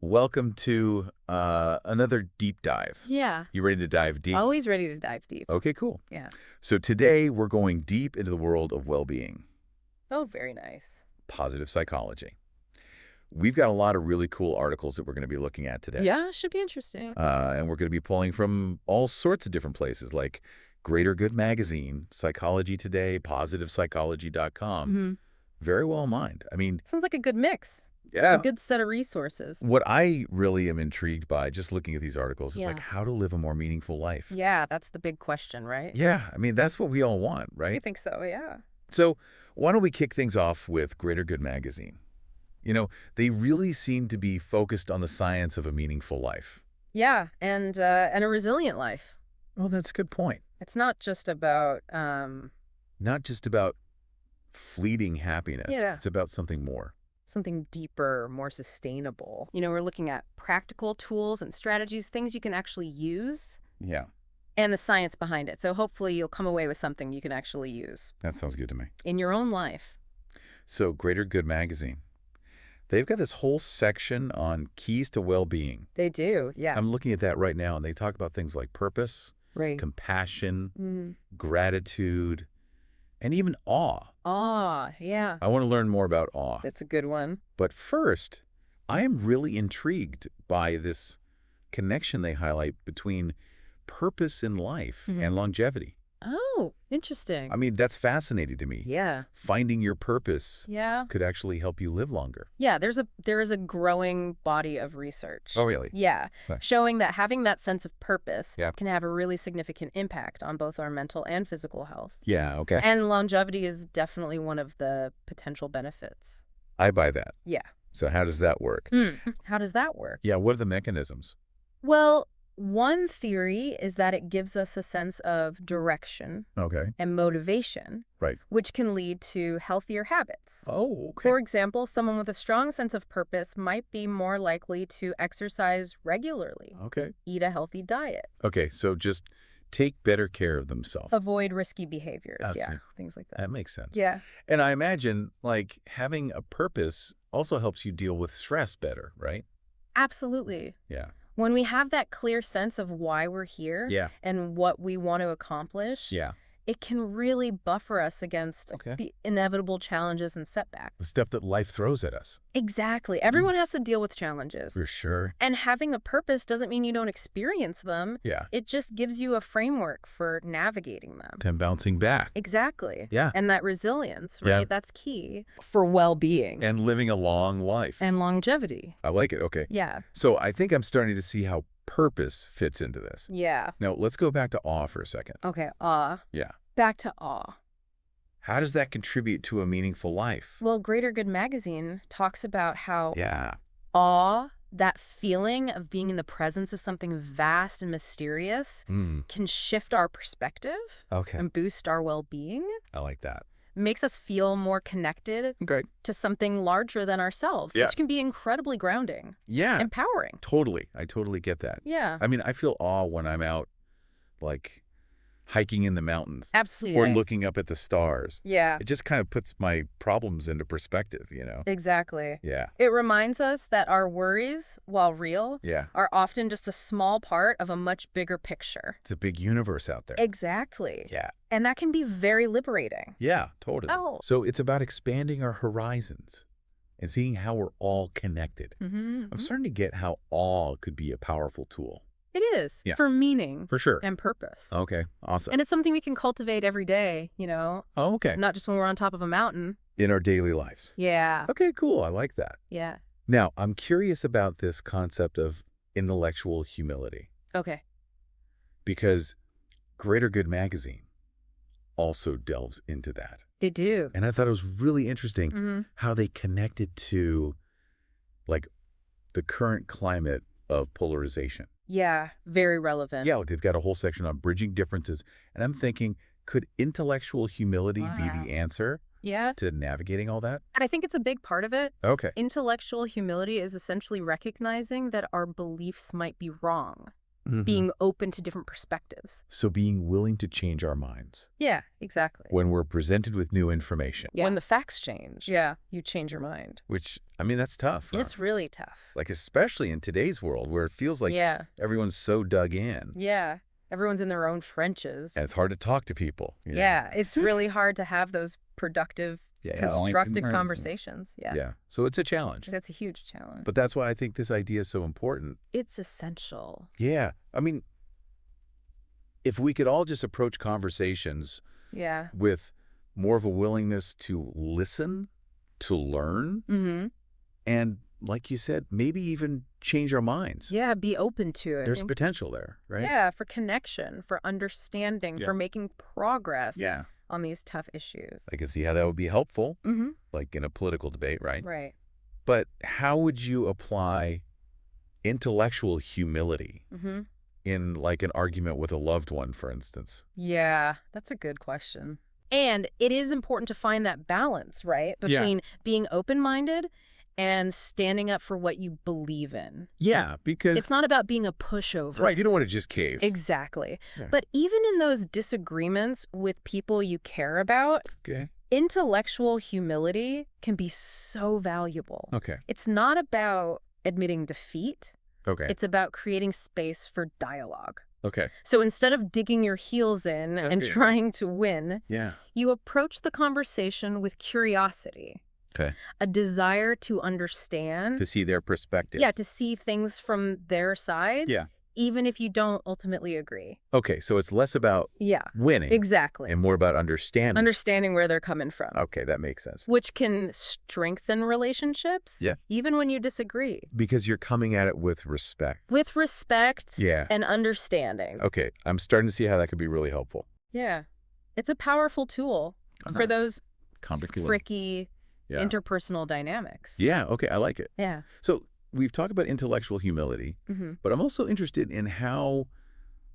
Welcome to another deep dive. Yeah. You ready to dive deep? Always ready to dive deep. Okay, cool. Yeah. So today we're going deep into the world of well-being, Oh, very nice. positive psychology. We've got a lot of really cool articles that we're going to be looking at today. Yeah, should be interesting. And we're going to be pulling from all sorts of different places like Greater Good Magazine, Psychology Today, PositivePsychology.com. Very well mined. I mean, Sounds like a good mix. yeah. A good set of resources. What I really am intrigued by just looking at these articles is like Yeah. how to live a more meaningful life. Yeah, that's the big question, right? Yeah, I mean, that's what we all want, I right? think so, yeah. So why don't we kick things off with Greater Good Magazine? You know, they really seem to be focused on the science of a meaningful life. Yeah, and a resilient life. Well, that's a good point. It's not just about Not just about fleeting happiness. Yeah. It's about something more. something deeper, more sustainable. You know, we're looking at practical tools and strategies, things you can actually use, Yeah, and the science behind it. So hopefully you'll come away with something you can actually use that sounds good to me. in your own life. So Greater Good Magazine, they've got this whole section on keys to well-being. They do, yeah. I'm looking at that right now, and they talk about things like purpose, Right. compassion, gratitude, and even awe. Ah, yeah. I want to learn more about awe. That's a good one. But first, I am really intrigued by this connection they highlight between purpose in life and longevity. Oh, interesting. I mean, that's fascinating to me. Yeah. Finding your purpose Yeah. could actually help you live longer. Yeah, there is a growing body of research. Oh, really? Yeah, Okay. showing that having that sense of purpose Yeah. can have a really significant impact on both our mental and physical health. Yeah, okay. And longevity is definitely one of the potential benefits. I buy that. Yeah. So how does that work? How does that work? Yeah, what are the mechanisms? Well, one theory is that it gives us a sense of direction Okay. and motivation, Right. which can lead to healthier habits. Oh, okay. For example, someone with a strong sense of purpose might be more likely to exercise regularly, Okay. eat a healthy diet, Okay, so just take better care of themselves. avoid risky behaviors, Absolutely. things like that. That makes sense. Yeah, And I imagine, like, having a purpose also helps you deal with stress better, right? absolutely. Yeah. When we have that clear sense of why we're here Yeah. and what we want to accomplish, Yeah. it can really buffer us against Okay. the inevitable challenges and setbacks. The stuff that life throws at us. Exactly. Everyone has to deal with challenges. For sure. And having a purpose doesn't mean you don't experience them. Yeah. It just gives you a framework for navigating them. And bouncing back. Exactly. Yeah. And that resilience, Yeah. right? That's key for well-being And living a long life. and longevity. I like it. Okay. Yeah. So I think I'm starting to see how purpose fits into this. Yeah. Now, let's go back to awe for a second. Okay. Yeah. Back to awe. How does that contribute to a meaningful life? Well, Greater Good Magazine talks about how Yeah. awe, that feeling of being in the presence of something vast and mysterious, can shift our perspective Okay. and boost our well-being. I like that. Makes us feel more connected Okay. to something larger than ourselves, Yeah. which can be incredibly grounding, Yeah. empowering. Totally. I totally get that. Yeah, I mean, I feel awe when I'm out, like, hiking in the mountains absolutely. or looking up at the stars. Yeah, It just kind of puts my problems into perspective, you know? exactly. Yeah. It reminds us that our worries, while real, Yeah. are often just a small part of a much bigger picture. It's a big universe out there. Exactly. Yeah. And that can be very liberating. Yeah, totally. Oh. So it's about expanding our horizons and seeing how we're all connected. Mm-hmm. I'm starting to get how awe could be a powerful tool. It is, Yeah. for meaning For sure. and purpose. Okay, awesome. And it's something we can cultivate every day, you know, Oh, okay. not just when we're on top of a mountain. In our daily lives. Yeah, Okay, cool. I like that. yeah. Now, I'm curious about this concept of intellectual humility Okay. because Greater Good Magazine also delves into that. They do. And I thought it was really interesting Mm-hmm. how they connected to, like, the current climate of polarization. Yeah, very relevant. Yeah, they've got a whole section on bridging differences. And I'm thinking, could intellectual humility be the answer Yeah. to navigating all that? And I think it's a big part of it. Okay. Intellectual humility is essentially recognizing that our beliefs might be wrong. being open to different perspectives. So being willing to change our minds Yeah, exactly. when we're presented with new information. When the facts change, you change your mind. Which, I mean, that's tough. Huh? It's really tough. Like, especially in today's world where it feels like everyone's so dug in. Yeah. Everyone's in their own trenches. And it's hard to talk to people. Yeah. It's really hard to have those productive, constructive conversations. Yeah. So it's a challenge. That's a huge challenge. But that's why I think this idea is so important. It's essential. Yeah. I mean, if we could all just approach conversations with more of a willingness to listen, to learn, and like you said, maybe even change our minds. Yeah, be open to it. There's potential there, right? Yeah, for connection, for understanding, for making progress on these tough issues. I can see how that would be helpful, like in a political debate, right? Right. But how would you apply intellectual humility in like an argument with a loved one, for instance? Yeah, that's a good question. And it is important to find that balance, right? Between being open-minded and standing up for what you believe in. Yeah, because it's not about being a pushover. Right, you don't want to just cave. Exactly. Yeah. But even in those disagreements with people you care about, intellectual humility can be so valuable. Okay. It's not about admitting defeat. Okay. It's about creating space for dialogue. Okay. So instead of digging your heels in and trying to win, you approach the conversation with curiosity. Okay. A desire to understand. To see their perspective. Yeah, to see things from their side. Yeah. Even if you don't ultimately agree. Okay, so it's less about winning. Exactly. And more about understanding. Understanding where they're coming from. Okay, that makes sense. Which can strengthen relationships. Yeah. Even when you disagree. Because you're coming at it with respect. With respect and understanding. Okay, I'm starting to see how that could be really helpful. Yeah. It's a powerful tool for those fricky interpersonal dynamics. Yeah, okay, I like it. Yeah. So we've talked about intellectual humility, but I'm also interested in how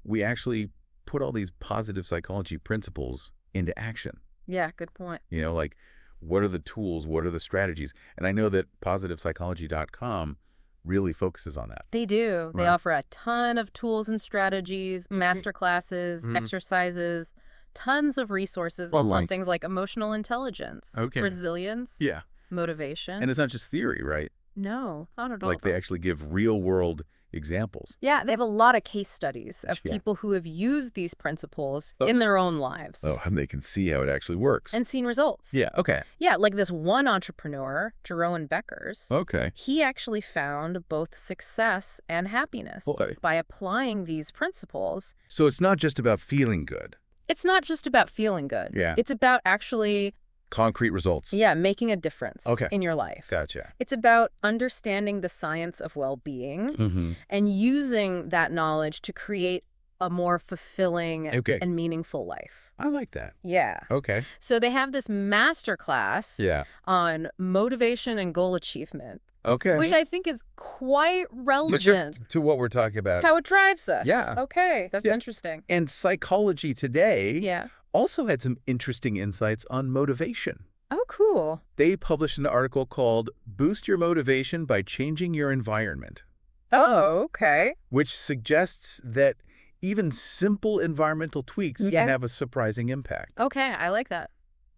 we actually put all these positive psychology principles into action. Yeah, good point. You know, like what are the tools, what are the strategies? And I know that positivepsychology.com really focuses on that. They do. They offer a ton of tools and strategies, masterclasses, exercises, tons of resources on things like emotional intelligence, resilience, motivation. And it's not just theory, right? No, not at all. Like they actually give real-world examples. Yeah, they have a lot of case studies of people who have used these principles in their own lives. Oh, and they can see how it actually works. And seen results. Yeah, okay. Yeah, like this one entrepreneur, Jerome Beckers. Okay. He actually found both success and happiness by applying these principles. So it's not just about feeling good. It's not just about feeling good. Yeah. It's about actually... concrete results. Yeah, making a difference in your life. Gotcha. It's about understanding the science of well-being and using that knowledge to create a more fulfilling and meaningful life. I like that. Yeah. Okay. So they have this masterclass on motivation and goal achievement. Okay. Which I think is quite relevant to what we're talking about. How it drives us. Yeah. Okay. That's interesting. And Psychology Today also had some interesting insights on motivation. Oh, cool. They published an article called Boost Your Motivation by Changing Your Environment. Oh, okay. Which suggests that even simple environmental tweaks can have a surprising impact. Okay, I like that.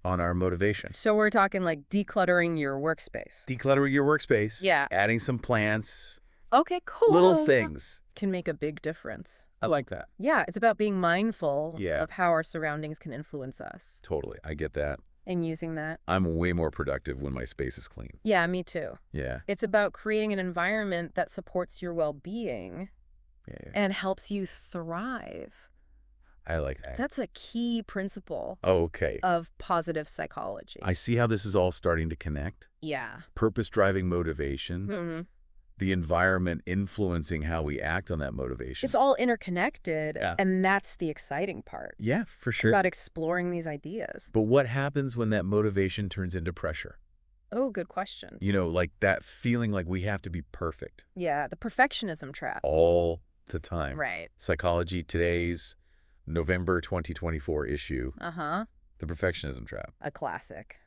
On our motivation. So we're talking like decluttering your workspace. Decluttering your workspace. Yeah. Adding some plants. Okay, cool. Little things. Can make a big difference. I like that. Yeah, it's about being mindful of how our surroundings can influence us. Totally. I get that. And using that. I'm way more productive when my space is clean. Yeah, me too. Yeah. It's about creating an environment that supports your well-being and helps you thrive. I like that. That's a key principle of positive psychology. I see how this is all starting to connect. Yeah. Purpose-driving motivation. The environment influencing how we act on that motivation. It's all interconnected, and that's the exciting part. Yeah, for sure. About exploring these ideas. But what happens when that motivation turns into pressure? Oh, good question. You know, like that feeling like we have to be perfect. Yeah, the perfectionism trap. All the time. Right. Psychology Today's November 2024 issue. The perfectionism trap. A classic.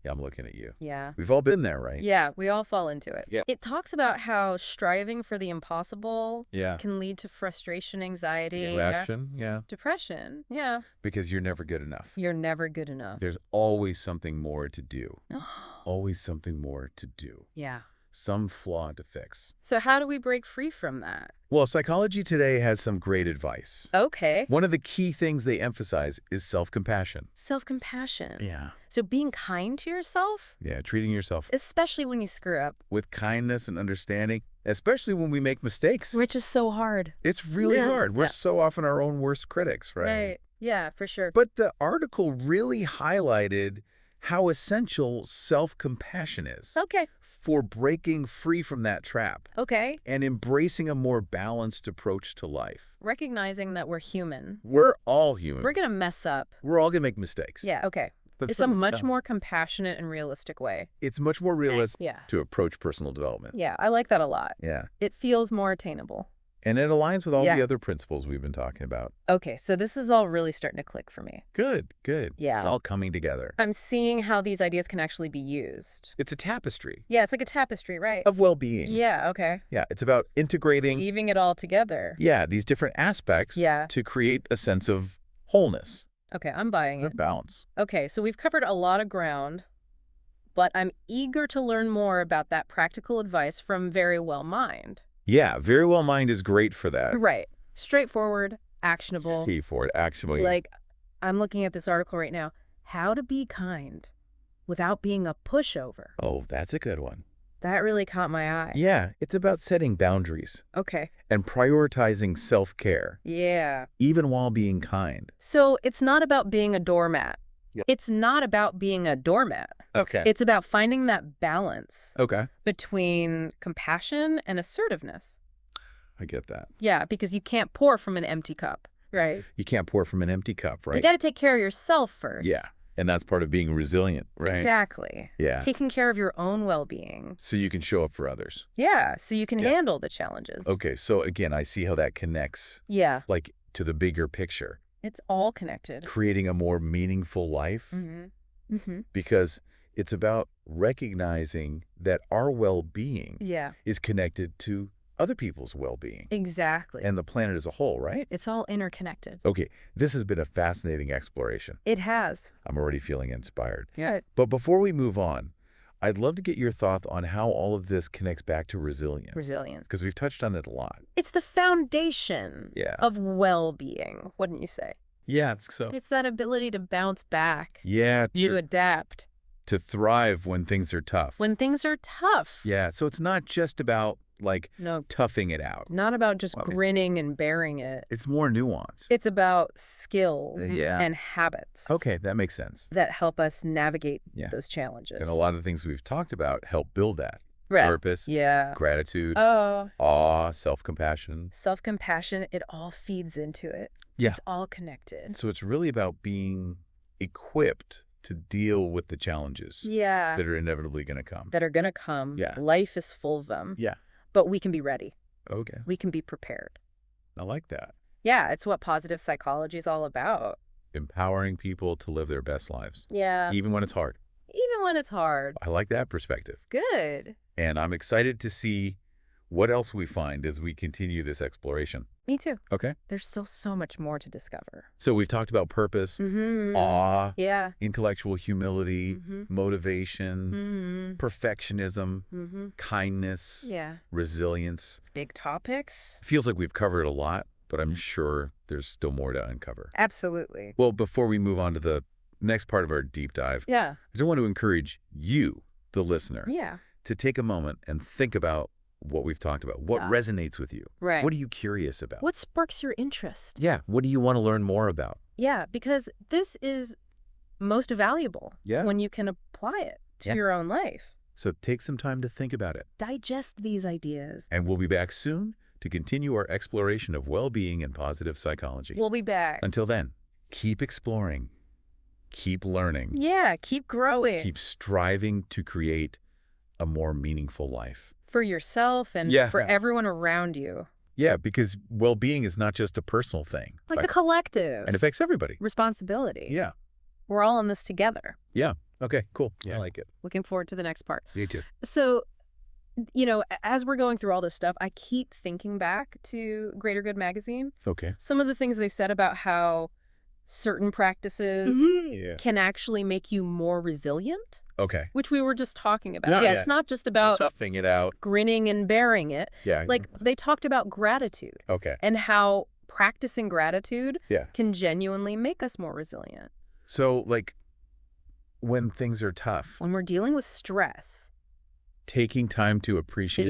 Yeah, I'm looking at you. Yeah. We've all been there, right? Yeah, we all fall into it. Yeah. It talks about how striving for the impossible can lead to frustration, anxiety. Depression, yeah. Depression, yeah. Because you're never good enough. You're never good enough. There's always something more to do. Always something more to do. Yeah. Some flaw to fix. So how do we break free from that? Well, Psychology Today has some great advice. Okay. One of the key things they emphasize is self-compassion. Self-compassion. Yeah. So being kind to yourself? Yeah, treating yourself. Especially when you screw up. With kindness and understanding, especially when we make mistakes. Which is so hard. It's really hard. We're so often our own worst critics, right? Right. Yeah, for sure. But the article really highlighted how essential self-compassion is. Okay. For breaking free from that trap. Okay. And embracing a more balanced approach to life. Recognizing that we're human. We're all human. We're going to mess up. We're all going to make mistakes. Yeah, okay. But it's a much more compassionate and realistic way. It's much more realistic to approach personal development. Yeah, I like that a lot. Yeah. It feels more attainable. And it aligns with all the other principles we've been talking about. Okay, so this is all really starting to click for me. Good, good. Yeah. It's all coming together. I'm seeing how these ideas can actually be used. It's a tapestry. Yeah, it's like a tapestry, right? Of well-being. Yeah, okay. Yeah, it's about integrating. Weaving it all together. Yeah, these different aspects to create a sense of wholeness. Okay, I'm buying it. Balance. Okay, so we've covered a lot of ground, but I'm eager to learn more about that practical advice from Very Well Mind. Yeah, Very Well Mind is great for that. Right. Straightforward, actionable. Straightforward, actionable. Like, I'm looking at this article right now. How to be kind without being a pushover. Oh, that's a good one. That really caught my eye. Yeah, it's about setting boundaries. Okay. And prioritizing self-care. Yeah. Even while being kind. So it's not about being a doormat. Yep. It's not about being a doormat. Okay. It's about finding that balance. Okay. Between compassion and assertiveness. I get that. Yeah, because you can't pour from an empty cup, right? You can't pour from an empty cup, right? You got to take care of yourself first. Yeah. And that's part of being resilient, right? Exactly. Yeah. Taking care of your own well-being. So you can show up for others. Yeah, so you can handle the challenges. Okay, so again, I see how that connects. Yeah. Like to the bigger picture. It's all connected. Creating a more meaningful life. Mm-hmm. Mm-hmm. Because it's about recognizing that our well-being is connected to other people's well-being. Exactly. And the planet as a whole, right? It's all interconnected. Okay, this has been a fascinating exploration. It has. I'm already feeling inspired. Yeah. But before we move on, I'd love to get your thoughts on how all of this connects back to resilience. Resilience. Because we've touched on it a lot. It's the foundation of well-being, wouldn't you say? Yeah, so. It's that ability to bounce back. Yeah. To adapt. To thrive when things are tough. When things are tough. Yeah, so it's not just about, like, toughing it out. Not about just grinning and bearing it. It's more nuanced. It's about skills and habits. Okay, that makes sense. That help us navigate those challenges. And a lot of the things we've talked about help build that. Right. Purpose, gratitude, awe, self-compassion. Self-compassion, it all feeds into it. Yeah. It's all connected. So it's really about being equipped to deal with the challenges that are inevitably going to come. That are going to come. Yeah. Life is full of them. Yeah. But we can be ready. Okay. We can be prepared. I like that. Yeah, it's what positive psychology is all about. Empowering people to live their best lives. Yeah. Even when it's hard. Even when it's hard. I like that perspective. Good. And I'm excited to see what else we find as we continue this exploration. Me too. Okay. There's still so much more to discover. So we've talked about purpose, awe, intellectual humility, motivation, perfectionism, kindness, resilience. Big topics. Feels like we've covered a lot, but I'm sure there's still more to uncover. Absolutely. Well, before we move on to the next part of our deep dive, I just want to encourage you, the listener, to take a moment and think about what we've talked about. What resonates with you? Right. What are you curious about? What sparks your interest? Yeah. What do you want to learn more about? Yeah, because this is most valuable when you can apply it to your own life. So take some time to think about it. Digest these ideas. And we'll be back soon to continue our exploration of well-being and positive psychology. We'll be back. Until then, keep exploring. Keep learning. Yeah, keep growing. Keep striving to create a more meaningful life. For yourself and for everyone around you. Yeah, because well-being is not just a personal thing. Like a collective. It affects everybody. Responsibility. Yeah. We're all in this together. Yeah. Okay, cool. Yeah. I like it. Looking forward to the next part. Me too. So, as we're going through all this stuff, I keep thinking back to Greater Good magazine. Okay. Some of the things they said about how certain practices can actually make you more resilient. Okay. Which we were just talking about. Yeah, it's not just about toughing it out, grinning and bearing it. Yeah. Like they talked about gratitude. Okay. And how practicing gratitude can genuinely make us more resilient. So, like, when things are tough, when we're dealing with stress, taking time to appreciate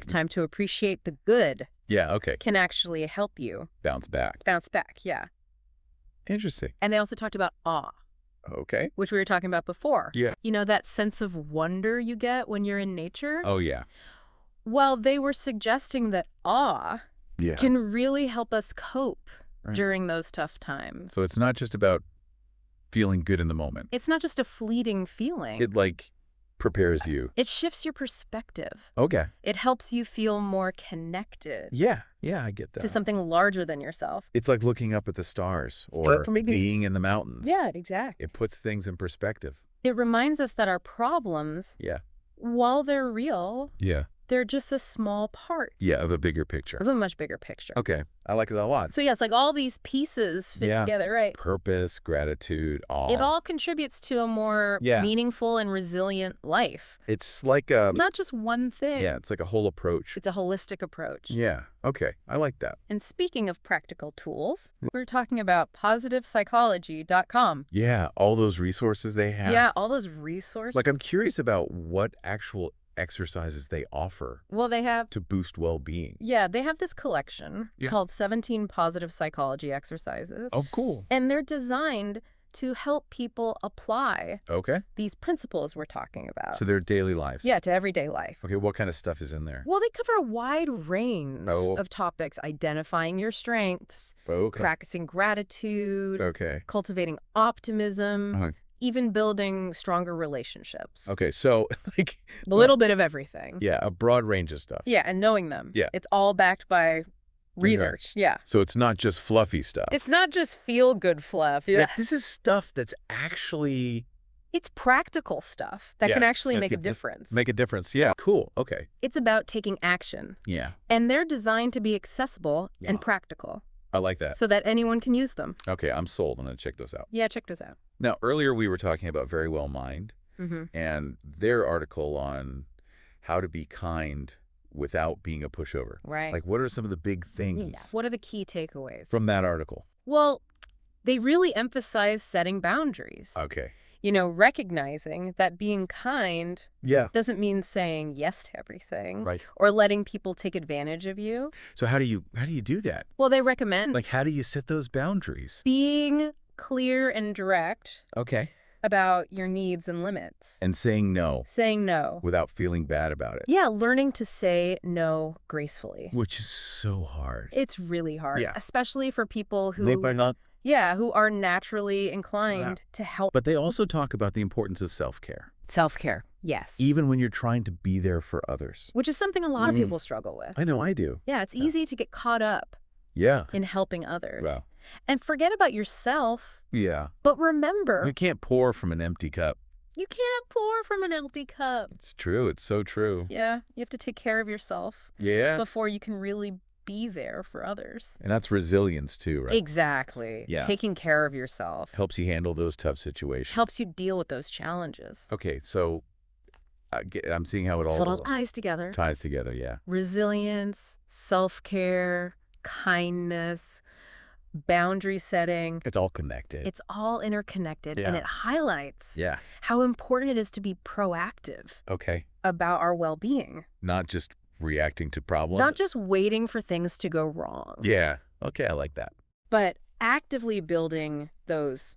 the good. Yeah, okay. Can actually help you bounce back. Yeah. Interesting. And they also talked about awe. Okay. Which we were talking about before. Yeah. That sense of wonder you get when you're in nature. Oh, yeah. Well, they were suggesting that awe can really help us cope during those tough times. So it's not just about feeling good in the moment. It's not just a fleeting feeling. It, prepares you. It shifts your perspective. Okay. It helps you feel more connected. Yeah, I get that. To something larger than yourself. It's like looking up at the stars or being in the mountains. Yeah, exactly. It puts things in perspective. It reminds us that our problems, while they're real, they're just a small part. Yeah, of a bigger picture. Of a much bigger picture. Okay, I like it a lot. So yes, all these pieces fit together, right? Purpose, gratitude, awe. It all contributes to a more meaningful and resilient life. It's like a... not just one thing. Yeah, it's like a whole approach. It's a holistic approach. Yeah, okay, I like that. And speaking of practical tools, we're talking about positivepsychology.com. Yeah, all those resources they have. Yeah, all those resources. I'm curious about what actual exercises they offer. Well, they have to boost well-being. Yeah, they have this collection called 17 Positive Psychology Exercises. Oh, cool. And they're designed to help people apply these principles we're talking about. To their daily lives. Yeah, to everyday life. Okay, what kind of stuff is in there? Well, they cover a wide range of topics: identifying your strengths, practicing gratitude, cultivating optimism, even building stronger relationships. Okay, so a little bit of everything. Yeah, a broad range of stuff. Yeah, and knowing them. Yeah. It's all backed by research. Yeah. So it's not just fluffy stuff. It's not just feel-good fluff. Yeah. This is stuff that's actually... It's practical stuff that can actually make a difference. Make a difference. Yeah, cool. Okay. It's about taking action. Yeah. And they're designed to be accessible and practical. I like that. So that anyone can use them. Okay, I'm sold. I'm going to check those out. Yeah, check those out. Now, earlier we were talking about Very Well Mind and their article on how to be kind without being a pushover. Right. Like, what are some of the big things? Yeah. What are the key takeaways? From that article? Well, they really emphasize setting boundaries. Okay. Recognizing that being kind doesn't mean saying yes to everything. Right. Or letting people take advantage of you. So how do you do that? Well, they recommend... how do you set those boundaries? Being clear and direct. Okay. About your needs and limits. And saying no. Saying no. Without feeling bad about it. Yeah, learning to say no gracefully. Which is so hard. It's really hard. Yeah. Especially for people who... They might not... Yeah, who are naturally inclined to help. But they also talk about the importance of self-care. Self-care, yes. Even when you're trying to be there for others. Which is something a lot of people struggle with. I know, I do. Yeah, it's easy to get caught up in helping others. Wow. And forget about yourself. Yeah. But remember... You can't pour from an empty cup. You can't pour from an empty cup. It's true. It's so true. Yeah, you have to take care of yourself. Yeah. Before you can really be there for others. And that's resilience too, right? Exactly. Yeah. Taking care of yourself. Helps you handle those tough situations. Helps you deal with those challenges. Okay, so I'm seeing how it all ties together. Ties together, yeah. Resilience, self-care, kindness, boundary setting. It's all connected. It's all interconnected, and it highlights how important it is to be proactive about our well-being. Not just reacting to problems. Not just waiting for things to go wrong. Yeah. Okay, I like that. But actively building those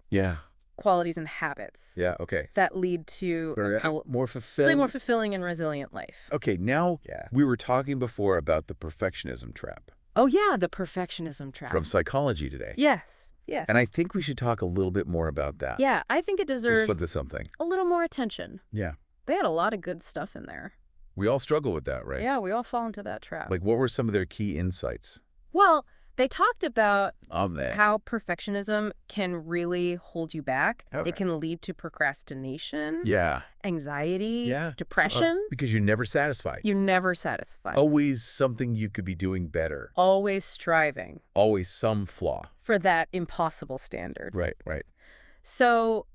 qualities and habits. Yeah, okay. That lead to more fulfilling and resilient life. Okay, now we were talking before about the perfectionism trap. Oh yeah, the perfectionism trap. From Psychology Today. Yes, yes. And I think we should talk a little bit more about that. Yeah, I think it deserves a little more attention. Yeah. They had a lot of good stuff in there. We all struggle with that, right? Yeah, we all fall into that trap. Like, what were some of their key insights? Well, They talked about how perfectionism can really hold you back. Okay. It can lead to procrastination, anxiety, depression. Because you're never satisfied. You're never satisfied. Always something you could be doing better. Always striving. Always some flaw. For that impossible standard. Right. So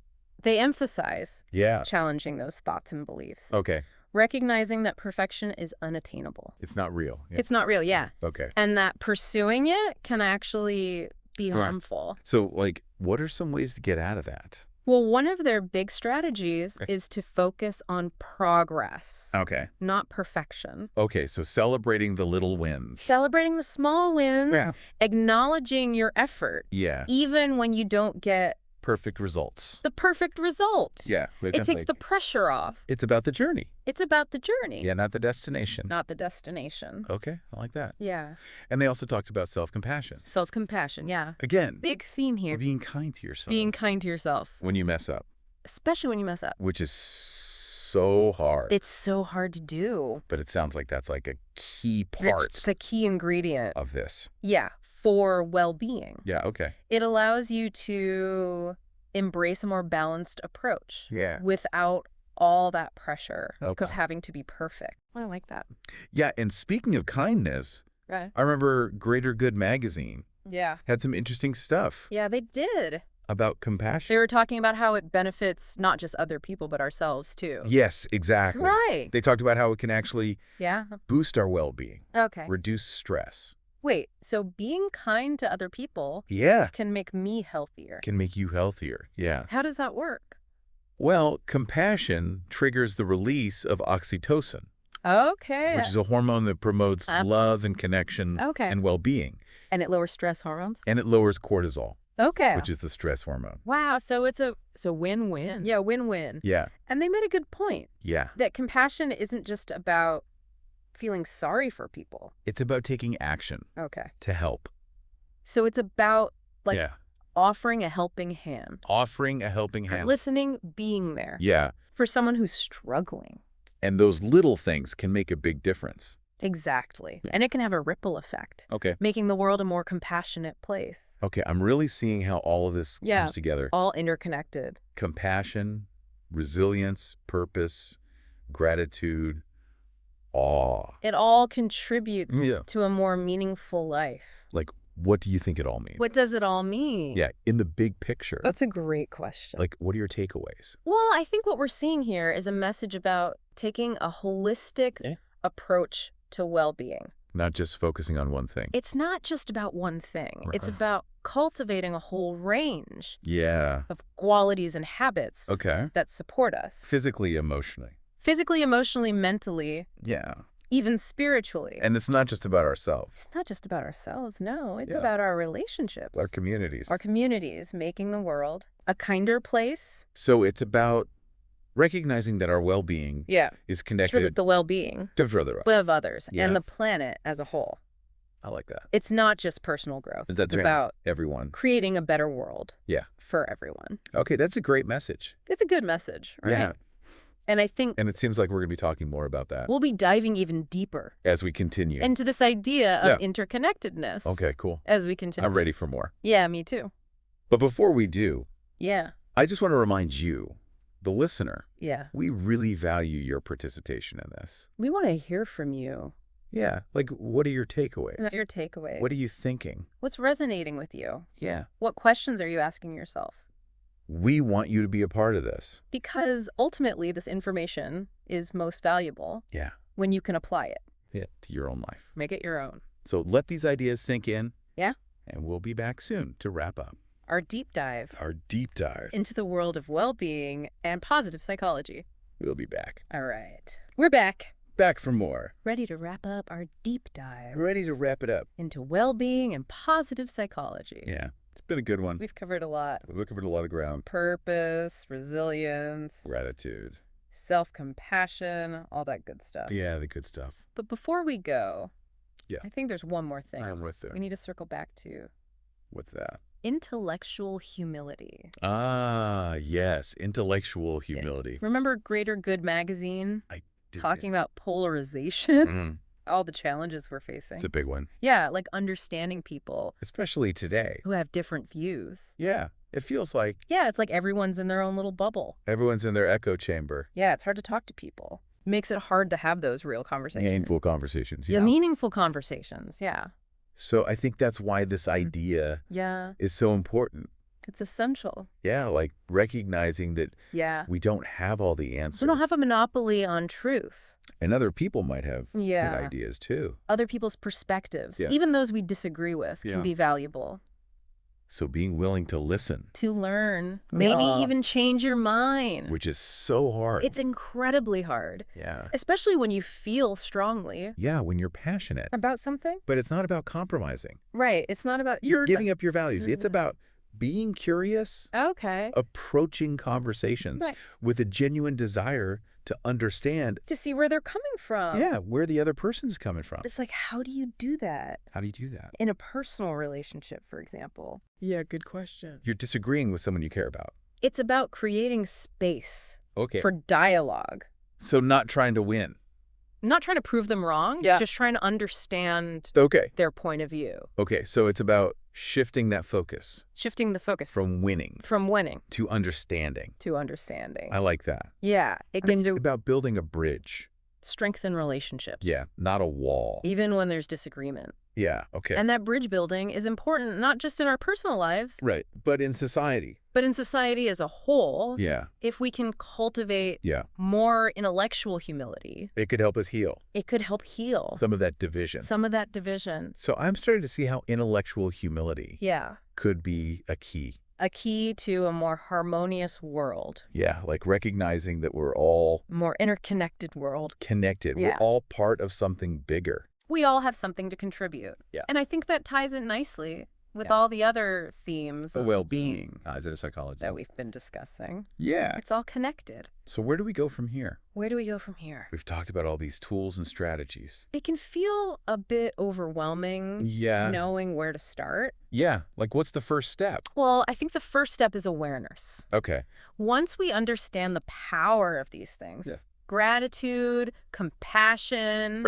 they emphasize challenging those thoughts and beliefs. Okay. Recognizing that perfection is unattainable. It's not real. Yeah. It's not real, yeah. Okay. And that pursuing it can actually be harmful. So, like, what are some ways to get out of that? Well, one of their big strategies is to focus on progress. Okay. Not perfection. Okay, so celebrating the little wins. Celebrating the small wins. Yeah. Acknowledging your effort. Yeah. Even when you don't get perfect results. The perfect result. Yeah. It takes the pressure off. It's about the journey. It's about the journey. Yeah, not the destination. Not the destination. Okay, I like that. Yeah. And they also talked about self-compassion. Self-compassion, yeah. Again. Big theme here. Being kind to yourself. Being kind to yourself. When you mess up. Especially when you mess up. Which is so hard. It's so hard to do. But it sounds like that's like a key part. It's a key ingredient. Of this. Yeah, for well-being. Yeah, okay. It allows you to embrace a more balanced approach. Yeah. Without all that pressure of having to be perfect. I like that. Yeah, and speaking of kindness, I remember Greater Good magazine had some interesting stuff. Yeah, they did. About compassion. They were talking about how it benefits not just other people, but ourselves, too. Yes, exactly. Right. They talked about how it can actually boost our well-being. Okay. Reduce stress. Wait, so being kind to other people can make me healthier. Can make you healthier, yeah. How does that work? Well, compassion triggers the release of oxytocin. Okay. Which is a hormone that promotes love and connection and well-being. And it lowers stress hormones? And it lowers cortisol. Okay. Which is the stress hormone. Wow, so it's a win-win. Yeah, win-win. Yeah. And they made a good point. Yeah. That compassion isn't just about feeling sorry for people. It's about taking action. Okay. To help. So it's about, offering a helping hand. Offering a helping hand. Listening, being there. Yeah. For someone who's struggling. And those little things can make a big difference. Exactly. And it can have a ripple effect. Okay. Making the world a more compassionate place. Okay, I'm really seeing how all of this comes together. All interconnected. Compassion, resilience, purpose, gratitude, awe. It all contributes to a more meaningful life. Like, what do you think it all means? What does it all mean? Yeah, in the big picture. That's a great question. Like, what are your takeaways? Well, I think what we're seeing here is a message about taking a holistic approach to well-being. Not just focusing on one thing. It's not just about one thing. It's about cultivating a whole range of qualities and habits that support us. Physically, emotionally. Physically, emotionally, mentally. Yeah. Even spiritually. And it's not just about ourselves. It's not just about ourselves, no. It's about our relationships. Our communities. Our communities, making the world a kinder place. So it's about recognizing that our well-being is connected with the well-being of others and the planet as a whole. I like that. It's not just personal growth. That's about everyone. Creating a better world for everyone. Okay, that's a great message. It's a good message, right? Yeah. And I think... And it seems like we're going to be talking more about that. We'll be diving even deeper. As we continue. Into this idea of interconnectedness. Okay, cool. As we continue. I'm ready for more. Yeah, me too. But before we do... Yeah. I just want to remind you, the listener, we really value your participation in this. We want to hear from you. Yeah, like, what are your takeaways? What's your takeaway? What are you thinking? What's resonating with you? Yeah. What questions are you asking yourself? We want you to be a part of this. Because ultimately, this information is most valuable when you can apply it. Yeah, to your own life. Make it your own. So let these ideas sink in. Yeah. And we'll be back soon to wrap up. Our deep dive. Our deep dive. Into the world of well-being and positive psychology. We'll be back. All right. We're back. Back for more. Ready to wrap up our deep dive. Ready to wrap it up. Into well-being and positive psychology. Yeah. It's been a good one. We've covered a lot. We've covered a lot of ground. Purpose, resilience. Gratitude. Self-compassion, all that good stuff. Yeah, the good stuff. But before we go, I think there's one more thing. I'm with there. We need to circle back to... What's that? Intellectual humility. Ah, yes. Intellectual humility. Remember Greater Good magazine? I do. Talking about polarization? all the challenges we're facing. It's a big one. Yeah, like understanding people. Especially today. Who have different views. Yeah. It feels like... Yeah, it's like everyone's in their own little bubble. Everyone's in their echo chamber. Yeah, it's hard to talk to people. It makes it hard to have those real conversations. Meaningful conversations, yeah. Yeah, meaningful conversations, yeah. So I think that's why this idea is so important. It's essential. Yeah, like recognizing that we don't have all the answers. We don't have a monopoly on truth. And other people might have good ideas too. Other people's perspectives, even those we disagree with, can be valuable. So being willing to listen. To learn. Maybe even change your mind. Which is so hard. It's incredibly hard. Yeah. Especially when you feel strongly. Yeah, when you're passionate. About something. But it's not about compromising. Right. It's not about... You're giving up your values. It's about being curious. Okay. Approaching conversations with a genuine desire to understand. To see where they're coming from. Yeah, where the other person's coming from. It's like, how do you do that? How do you do that? In a personal relationship, for example. Yeah, good question. You're disagreeing with someone you care about. It's about creating space for dialogue. So not trying to win. Not trying to prove them wrong, just trying to understand their point of view. Okay, so it's about shifting that focus. Shifting the focus. From winning. From winning. To understanding. To understanding. I like that. Yeah. It can do about building a bridge. Strengthen relationships. Yeah, not a wall. Even when there's disagreement. Yeah, okay. And that bridge building is important, not just in our personal lives. Right, but in society. But in society as a whole. Yeah. If we can cultivate more intellectual humility. It could help us heal. It could help heal. Some of that division. Some of that division. So I'm starting to see how intellectual humility could be a key. A key to a more harmonious world. Yeah, like recognizing that we're all... More interconnected world. Connected. Yeah. We're all part of something bigger. We all have something to contribute. Yeah. And I think that ties in nicely with all the other themes of well-being as a psychology that we've been discussing. Yeah. It's all connected. So where do we go from here? Where do we go from here? We've talked about all these tools and strategies. It can feel a bit overwhelming knowing where to start. Yeah. Like what's the first step? Well, I think the first step is awareness. Okay. Once we understand the power of these things, gratitude, compassion,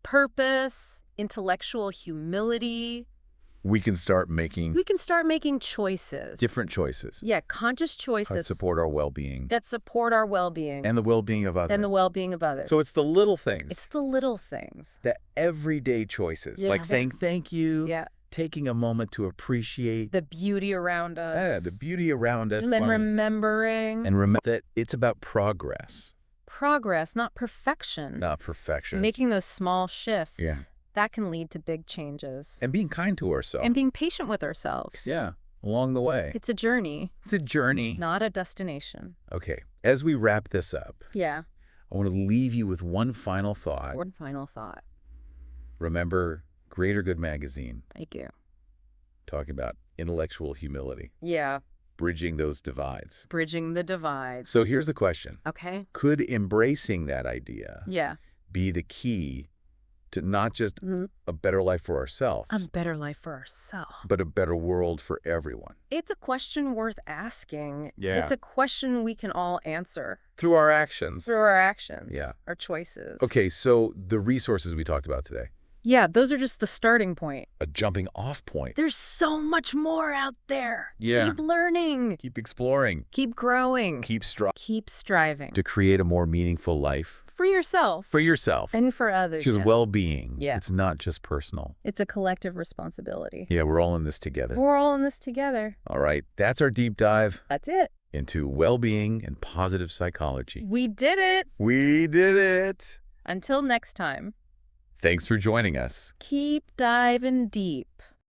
purpose, intellectual humility, we can start making choices. Different choices. Yeah, conscious choices. That support our well-being. That support our well-being. And the well-being of others. And the well-being of others. So it's the little things. It's the little things. The everyday choices. Like saying thank you. Yeah. Taking a moment to appreciate. The beauty around us. Yeah, the beauty around us. And then remembering. And remember that it's about progress. Progress, not perfection. Not perfection. Making those small shifts. Yeah. That can lead to big changes. And being kind to ourselves. And being patient with ourselves. Yeah, along the way. It's a journey. It's a journey. Not a destination. Okay, as we wrap this up, I want to leave you with one final thought. One final thought. Remember Greater Good magazine. Thank you. Talking about intellectual humility. Yeah. Bridging those divides. Bridging the divides. So here's the question. Okay. Could embracing that idea be the key to not just a better life for ourselves. A better life for ourselves. But a better world for everyone. It's a question worth asking. Yeah. It's a question we can all answer. Through our actions. Through our actions. Yeah. Our choices. Okay, so the resources we talked about today. Yeah, those are just the starting point. A jumping off point. There's so much more out there. Yeah. Keep learning. Keep exploring. Keep growing. Keep striving. To create a more meaningful life. For yourself. For yourself. And for others. Which is well-being. Yeah. It's not just personal. It's a collective responsibility. Yeah, we're all in this together. We're all in this together. All right, that's our deep dive. That's it. Into well-being and positive psychology. We did it. We did it. Until next time. Thanks for joining us. Keep diving deep.